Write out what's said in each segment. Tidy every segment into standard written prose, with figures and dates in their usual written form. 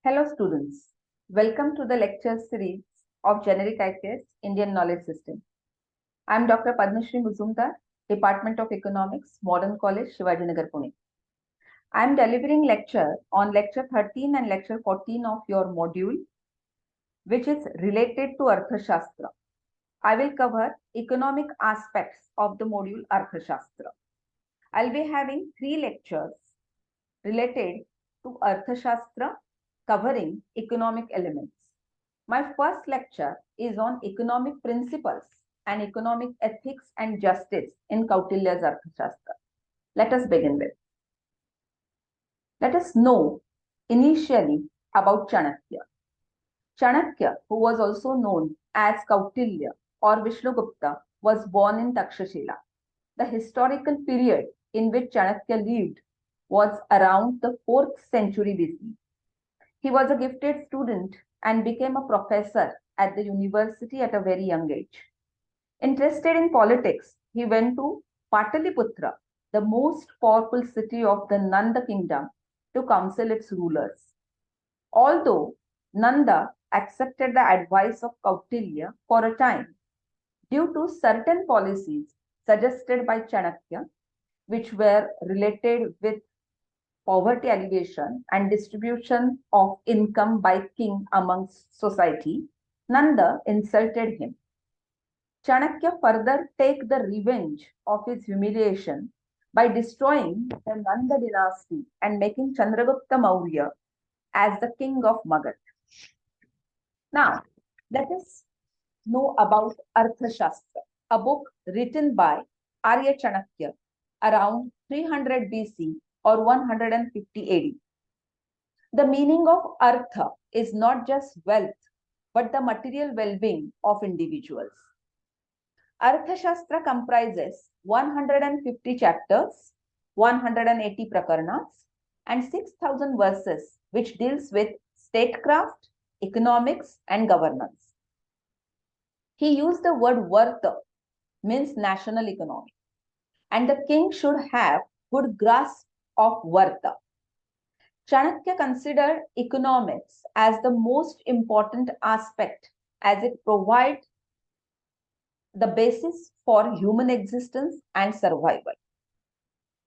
Hello students, welcome to the lecture series of Generic IPS Indian Knowledge System. I am Dr. Padmashree Mujumdar, Department of Economics, Modern College, Shivajinagar, Pune. I am delivering lecture on lecture 13 and lecture 14 of your module, which is related to Arthashastra. I will cover economic aspects of the module Arthashastra. I'll be having 3 lectures related to Arthashastra covering economic elements. My first lecture is on economic principles and economic ethics and justice in Kautilya's Arthashastra. Let us begin with. Let us know initially about Chanakya. Chanakya, who was also known as Kautilya or Vishnugupta, was born in Takshashila. The historical period in which Chanakya lived was around the 4th century BC. He was a gifted student and became a professor at the university at a very young age. Interested in politics, he went to Pataliputra, the most powerful city of the Nanda kingdom, to counsel its rulers. Although Nanda accepted the advice of Kautilya for a time, due to certain policies suggested by Chanakya, which were related with poverty alleviation and distribution of income by king amongst society, Nanda insulted him. Chanakya further take the revenge of his humiliation by destroying the Nanda dynasty and making Chandragupta Maurya as the king of Magad. Now, let us know about Arthashastra, a book written by Arya Chanakya around 300 BC or 150 AD. The meaning of Artha is not just wealth, but the material well-being of individuals. Arthashastra comprises 150 chapters, 180 prakarnas, and 6,000 verses, which deals with statecraft, economics, and governance. He used the word Varta, means national economy, and the king should have good grasp of Varta. Chanakya considered economics as the most important aspect as it provides the basis for human existence and survival.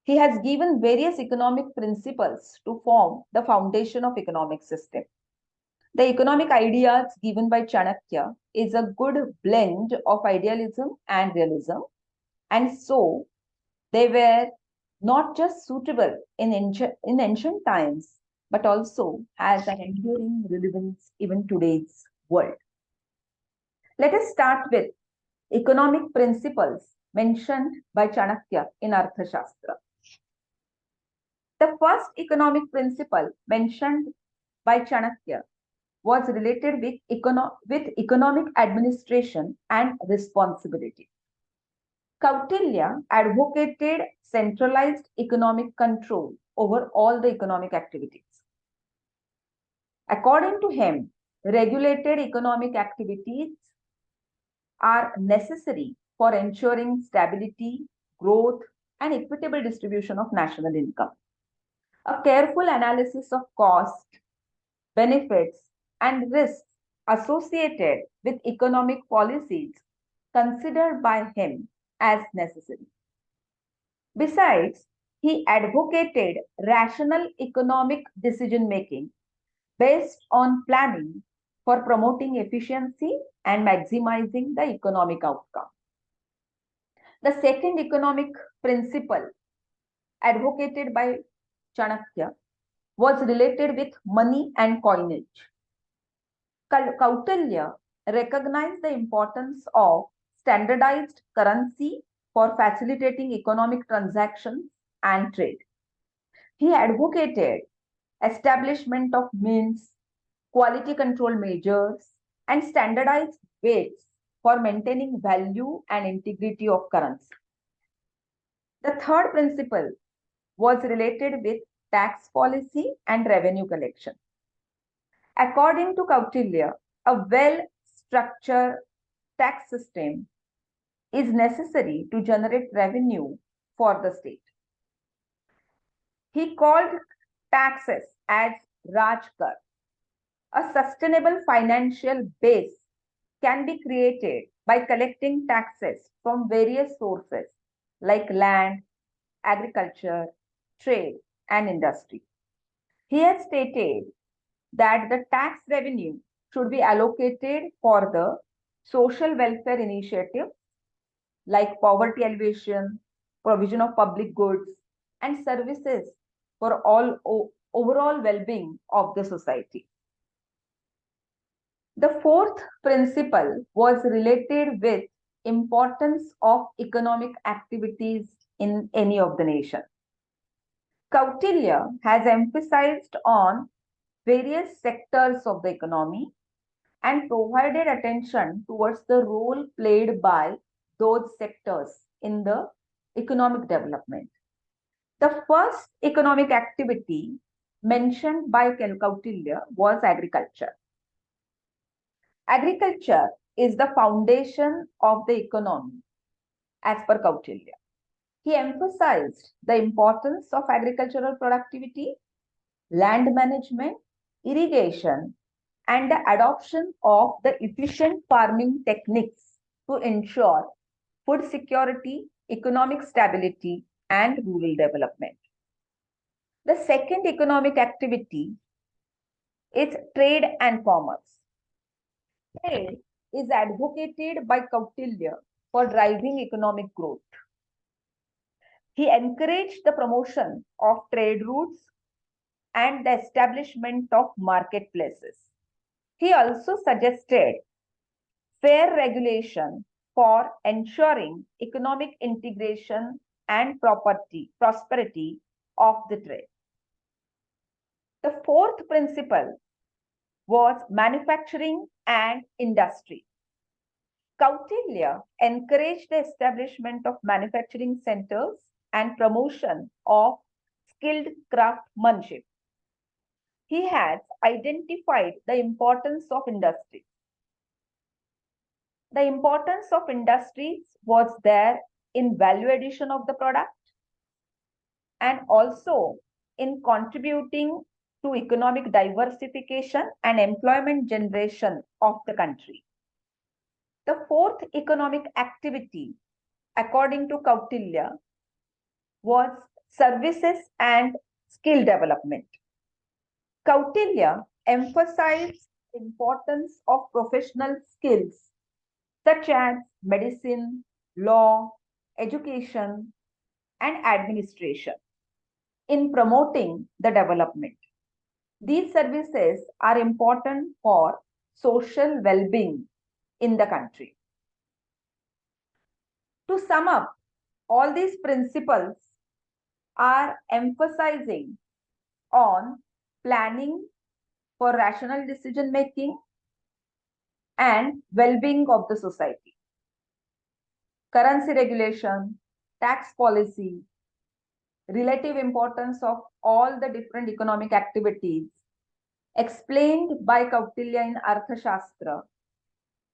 He has given various economic principles to form the foundation of economic system. The economic ideas given by Chanakya is a good blend of idealism and realism, and so they were not just suitable in ancient times, but also has an enduring relevance even today's world. Let us start with economic principles mentioned by Chanakya in Arthashastra. The first economic principle mentioned by Chanakya was related with economic administration and responsibility. Kautilya advocated centralized economic control over all the economic activities. According to him, regulated economic activities are necessary for ensuring stability, growth, and equitable distribution of national income. A careful analysis of cost, benefits, and risks associated with economic policies considered by him as necessary. Besides, he advocated rational economic decision making based on planning for promoting efficiency and maximizing the economic outcome. The second economic principle advocated by Chanakya was related with money and coinage. Kautilya recognized the importance of standardized currency for facilitating economic transactions and trade. He advocated establishment of mints, quality control measures, and standardized weights for maintaining value and integrity of currency. The third principle was related with tax policy and revenue collection. According to Kautilya, a well-structured tax system is necessary to generate revenue for the state. He called taxes as Rajkar, A sustainable financial base can be created by collecting taxes from various sources like land, agriculture, trade, and industry. He has stated that the tax revenue should be allocated for the social welfare initiative like poverty alleviation, provision of public goods, and services for overall well-being of the society. The fourth principle was related with importance of economic activities in any of the nation. Kautilya has emphasized on various sectors of the economy and provided attention towards the role played by those sectors in the economic development. The first economic activity mentioned by Kautilya was agriculture. Agriculture is the foundation of the economy, as per Kautilya. He emphasized the importance of agricultural productivity, land management, irrigation, and the adoption of the efficient farming techniques to ensure food security, economic stability, and rural development. The second economic activity is trade and commerce. Trade is advocated by Kautilya for driving economic growth. He encouraged the promotion of trade routes and the establishment of marketplaces. He also suggested fair regulation for ensuring economic integration and prosperity of the trade. The fourth principle was manufacturing and industry. Kautilya encouraged the establishment of manufacturing centers and promotion of skilled craftsmanship. He has identified the importance of industry. The importance of industries was there in value addition of the product and also in contributing to economic diversification and employment generation of the country. The fourth economic activity, according to Kautilya, was services and skill development. Kautilya emphasized the importance of professional skills such as medicine, law, education, and administration in promoting the development. These services are important for social well-being in the country. To sum up, all these principles are emphasizing on planning for rational decision making and well-being of the society. Currency regulation, tax policy, relative importance of all the different economic activities explained by Kautilya in Arthashastra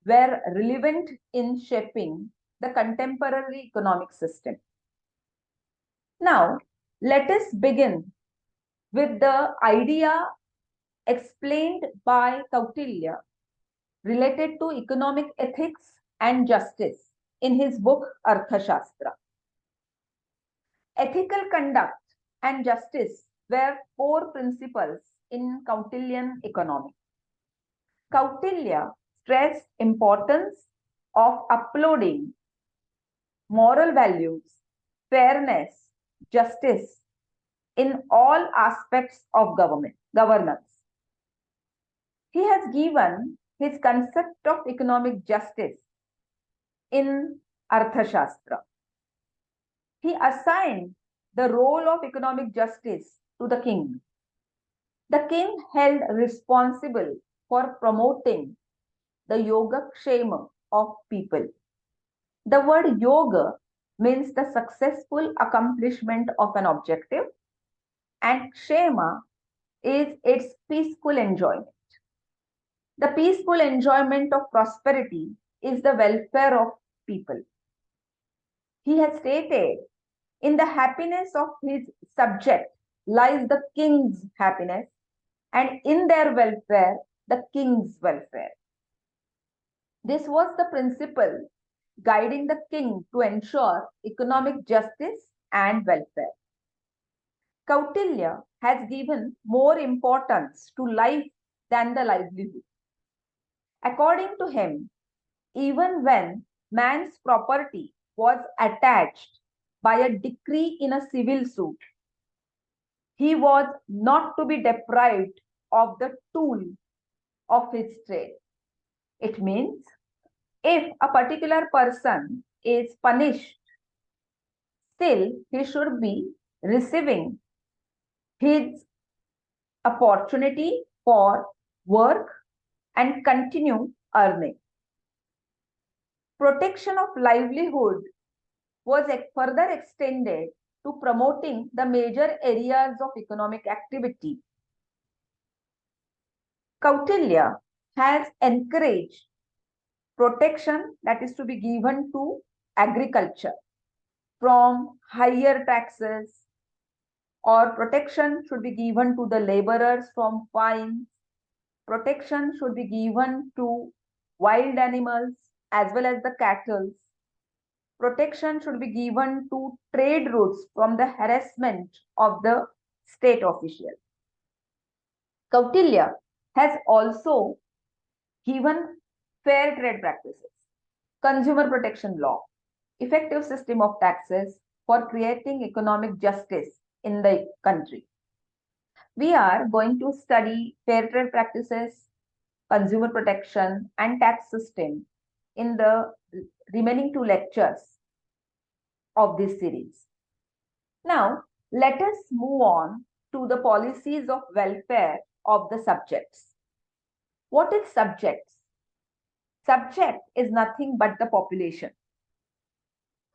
were relevant in shaping the contemporary economic system. Now, let us begin with the idea explained by Kautilya related to economic ethics and justice in his book Arthashastra. Ethical conduct and justice were core principles in Kautilyan economy. Kautilya stressed importance of uploading moral values, fairness, justice in all aspects of governance. He has given his concept of economic justice in Arthashastra. He assigned the role of economic justice to the king. The king held responsible for promoting the yogakshema of people. The word yoga means the successful accomplishment of an objective, and kshema is its peaceful enjoyment. The peaceful enjoyment of prosperity is the welfare of people. He has stated, in the happiness of his subject lies the king's happiness, and in their welfare, the king's welfare. This was the principle guiding the king to ensure economic justice and welfare. Kautilya has given more importance to life than the livelihood. According to him, even when man's property was attached by a decree in a civil suit, he was not to be deprived of the tool of his trade. It means if a particular person is punished, still he should be receiving his opportunity for work and continue earning. Protection of livelihood was further extended to promoting the major areas of economic activity. Kautilya has encouraged protection that is to be given to agriculture from higher taxes, or protection should be given to the laborers from fines. Protection should be given to wild animals as well as the cattle. Protection should be given to trade routes from the harassment of the state officials. Kautilya has also given fair trade practices, consumer protection law, effective system of taxes for creating economic justice in the country. We are going to study fair trade practices, consumer protection, and tax system in the remaining two lectures of this series. Now, let us move on to the policies of welfare of the subjects. What is subjects? Subject is nothing but the population.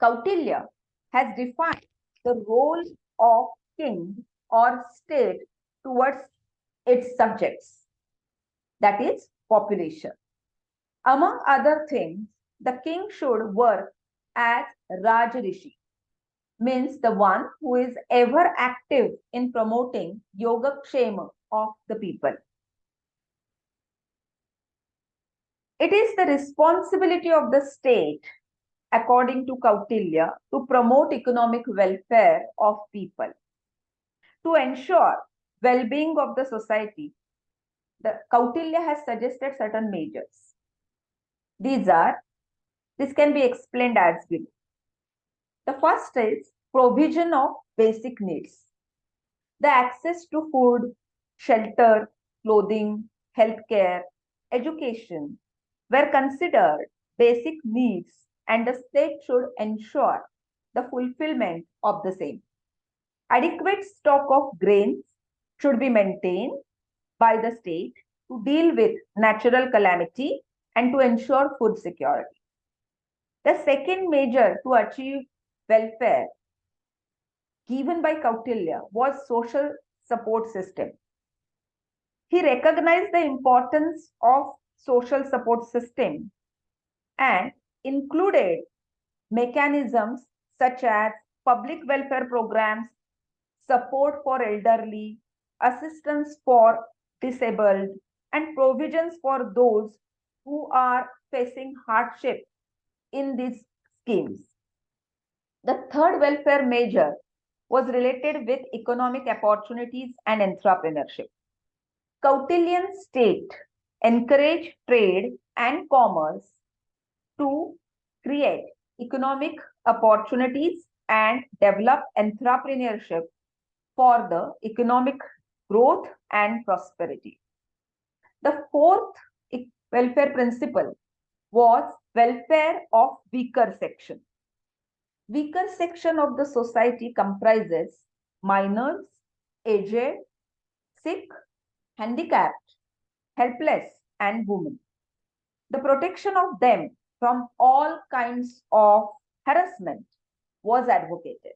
Kautilya has defined the role of king or state towards its subjects, that is population. Among other things, the king should work as Rajrishi, means the one who is ever active in promoting Yogakshema of the people. It is the responsibility of the state, according to Kautilya, to promote economic welfare of people. To ensure well-being of the society, the Kautilya has suggested certain measures. This can be explained as below. The first is provision of basic needs. The access to food, shelter, clothing, healthcare, education were considered basic needs, and the state should ensure the fulfillment of the same. Adequate stock of grains should be maintained by the state to deal with natural calamity and to ensure food security. The second measure to achieve welfare given by Kautilya was social support system. He recognized the importance of social support system and included mechanisms such as public welfare programs, support for elderly, assistance for disabled, and provisions for those who are facing hardship in these schemes. The third welfare measure was related with economic opportunities and entrepreneurship. Kautilyan state encouraged trade and commerce to create economic opportunities and develop entrepreneurship for the economic growth and prosperity. The fourth welfare principle was welfare of weaker section. Weaker section of the society comprises minors, aged, sick, handicapped, helpless, and women. The protection of them from all kinds of harassment was advocated.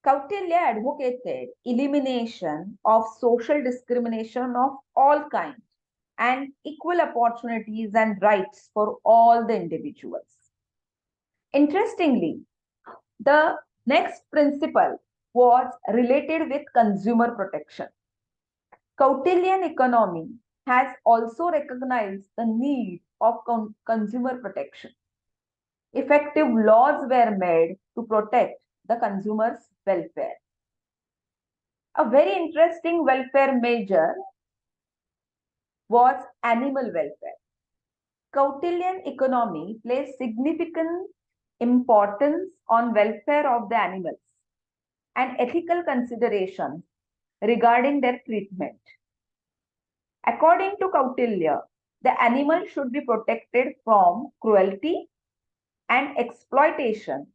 Kautilya advocated elimination of social discrimination of all kinds and equal opportunities and rights for all the individuals. Interestingly, the next principle was related with consumer protection. Kautilyan economy has also recognized the need of consumer protection. Effective laws were made to protect the consumer's welfare. A very interesting welfare measure was animal welfare. Kautilyan economy placed significant importance on welfare of the animals and ethical considerations regarding their treatment. According to Kautilya, the animal should be protected from cruelty and exploitation,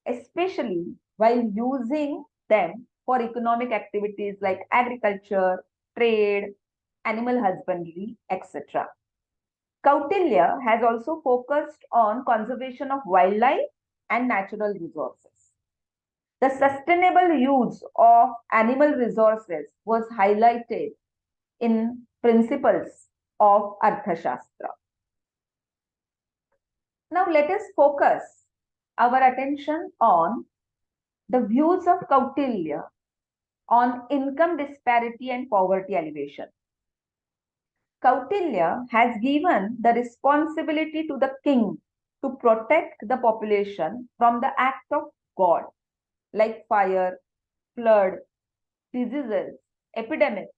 especially while using them for economic activities like agriculture, trade, animal husbandry, etc. Kautilya has also focused on conservation of wildlife and natural resources. The sustainable use of animal resources was highlighted in principles of Arthashastra. Now let us focus our attention on the views of Kautilya on income disparity and poverty alleviation. Kautilya has given the responsibility to the king to protect the population from the act of God, like fire, flood, diseases, epidemics,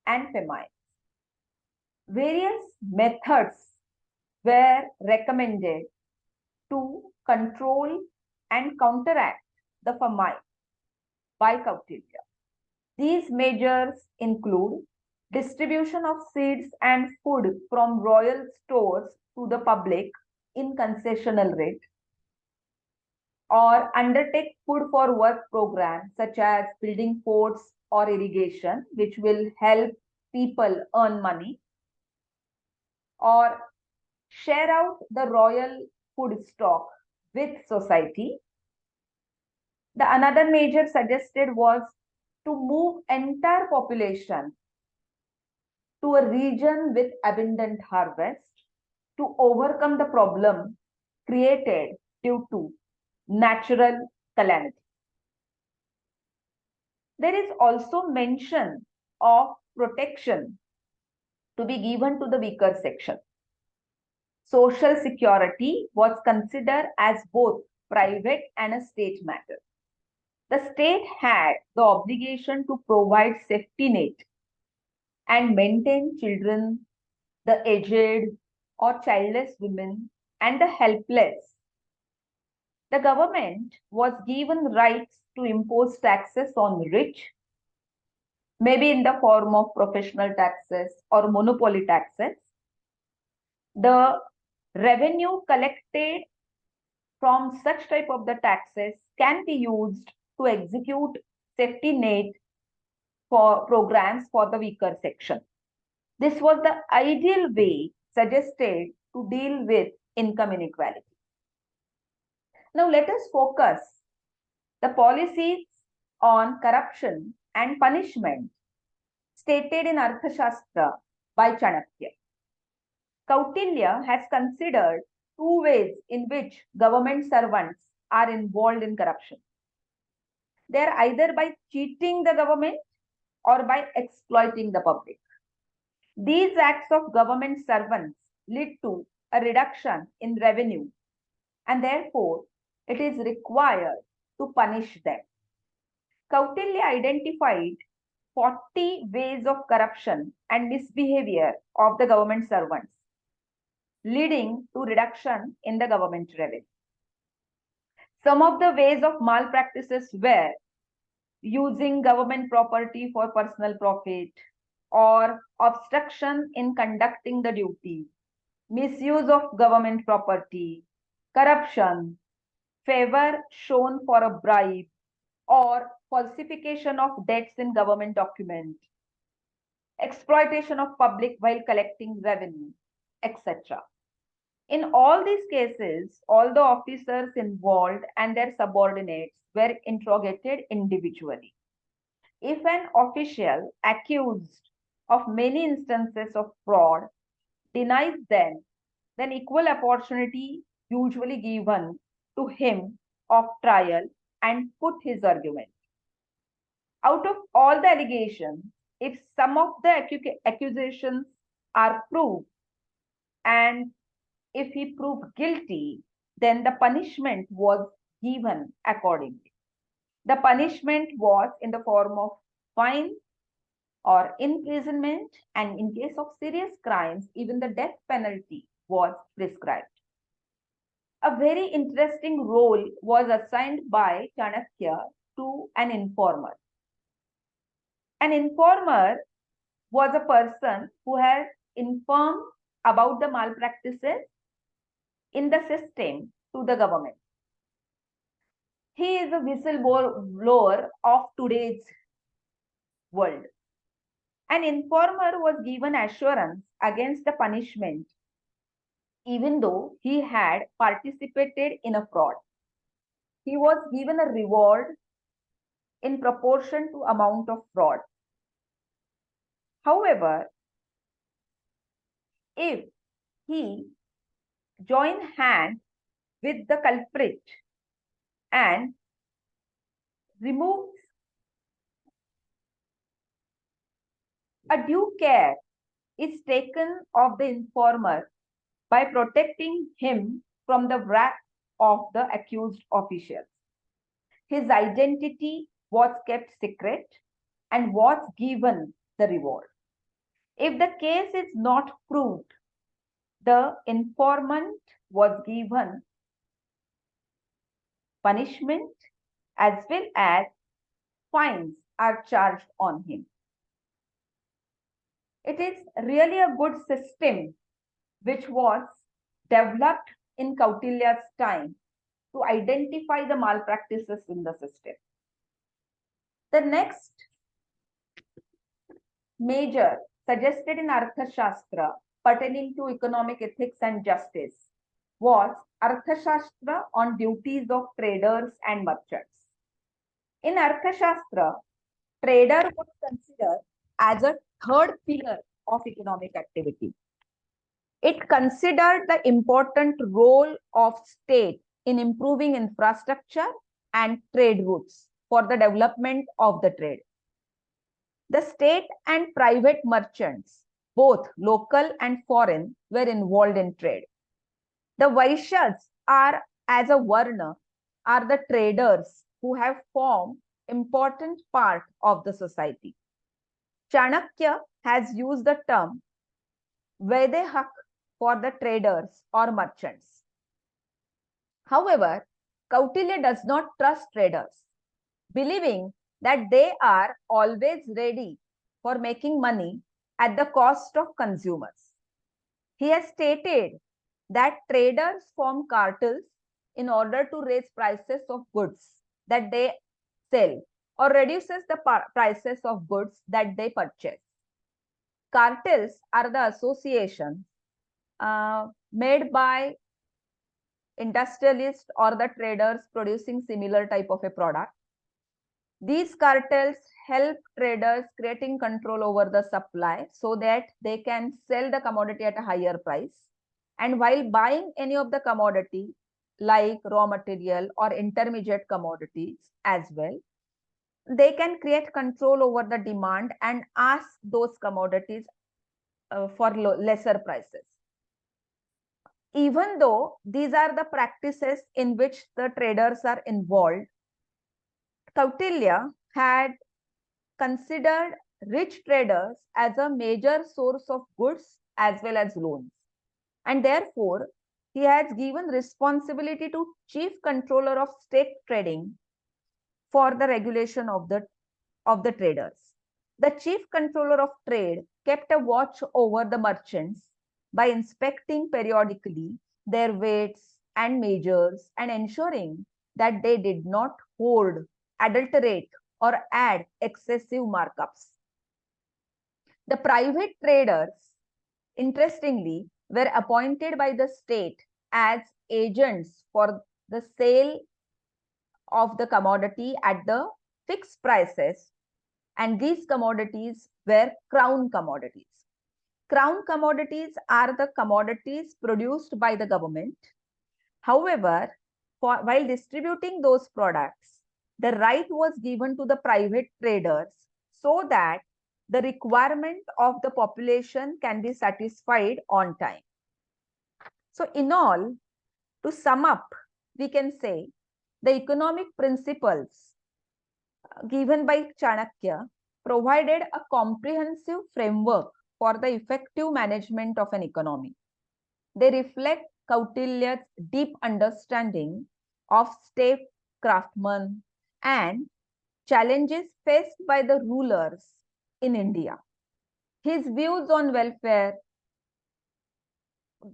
and famines. Various methods were recommended to control and counteract the famine by Kautilya. These measures include distribution of seeds and food from royal stores to the public in concessional rate, or undertake food for work programs such as building forts or irrigation, which will help people earn money, or share out the royal food stock with society. The another measure suggested was to move entire population to a region with abundant harvest to overcome the problem created due to natural calamity. There is also mention of protection to be given to the weaker section. Social security was considered as both private and a state matter. The state had the obligation to provide safety net and maintain children, the aged or childless women, and the helpless. The government was given rights to impose taxes on rich, maybe in the form of professional taxes or monopoly taxes. The revenue collected from such type of the taxes can be used to execute safety net for programs for the weaker section. This was the ideal way suggested to deal with income inequality. Now let us focus the policies on corruption and punishment stated in Arthashastra by Chanakya. Kautilya has considered two ways in which government servants are involved in corruption. They are either by cheating the government or by exploiting the public. These acts of government servants lead to a reduction in revenue, and therefore it is required to punish them. Kautilya identified 40 ways of corruption and misbehavior of the government servants, leading to reduction in the government revenue. Some of the ways of malpractices were using government property for personal profit, or obstruction in conducting the duty, misuse of government property, corruption, favor shown for a bribe, or falsification of debts in government document, exploitation of public while collecting revenue, etc. In all these cases, all the officers involved and their subordinates were interrogated individually. If an official accused of many instances of fraud denies them, then equal opportunity usually given to him of trial and put his argument. Out of all the allegations, if some of the accusations are proved, and if he proved guilty, then the punishment was given accordingly. The punishment was in the form of fine or imprisonment, and in case of serious crimes, even the death penalty was prescribed. A very interesting role was assigned by Chanakya to an informer. An informer was a person who has informed about the malpractices in the system to the government. He is a whistleblower of today's world. An informer was given assurance against the punishment even though he had participated in a fraud. He was given a reward in proportion to amount of fraud. However, if he joined hands with the culprit and removes a due care is taken of the informer by protecting him from the wrath of the accused officials. His identity was kept secret and was given the reward. If the case is not proved, the informant was given punishment as well as fines are charged on him. It is really a good system which was developed in Kautilya's time to identify the malpractices in the system. The next major suggested in Arthashastra pertaining to economic ethics and justice was Arthashastra on duties of traders and merchants. In Arthashastra, trader was considered as a third pillar of economic activity. It considered the important role of state in improving infrastructure and trade routes for the development of the trade. The state and private merchants, both local and foreign, were involved in trade. The Vaishyas are, as a Varna, are the traders who have formed important part of the society. Chanakya has used the term Vedehak for the traders or merchants. However, Kautilya does not trust traders, believing that they are always ready for making money at the cost of consumers. He has stated that traders form cartels in order to raise prices of goods that they sell or reduces the prices of goods that they purchase. Cartels are the associations made by industrialists or the traders producing similar type of a product. These cartels help traders creating control over the supply so that they can sell the commodity at a higher price. And while buying any of the commodity like raw material or intermediate commodities as well, they can create control over the demand and ask those commodities for lesser prices. Even though these are the practices in which the traders are involved, Kautilya had considered rich traders as a major source of goods as well as loans. And therefore, he has given responsibility to chief controller of state trading for the regulation of the traders. The chief controller of trade kept a watch over the merchants by inspecting periodically their weights and measures and ensuring that they did not hoard, adulterate, or add excessive markups. The private traders, interestingly, were appointed by the state as agents for the sale of the commodity at the fixed prices, and these commodities were crown commodities. Crown commodities are the commodities produced by the government. However, while distributing those products, the right was given to the private traders so that the requirement of the population can be satisfied on time. So in all, to sum up, we can say the economic principles given by Chanakya provided a comprehensive framework for the effective management of an economy. They reflect Kautilya's deep understanding of statecraftsmen and challenges faced by the rulers in India. His views on welfare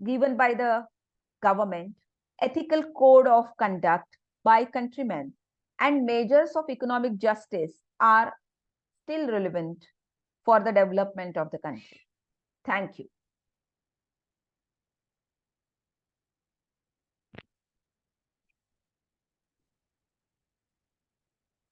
given by the government, ethical code of conduct by countrymen, and measures of economic justice are still relevant for the development of the country. Thank you.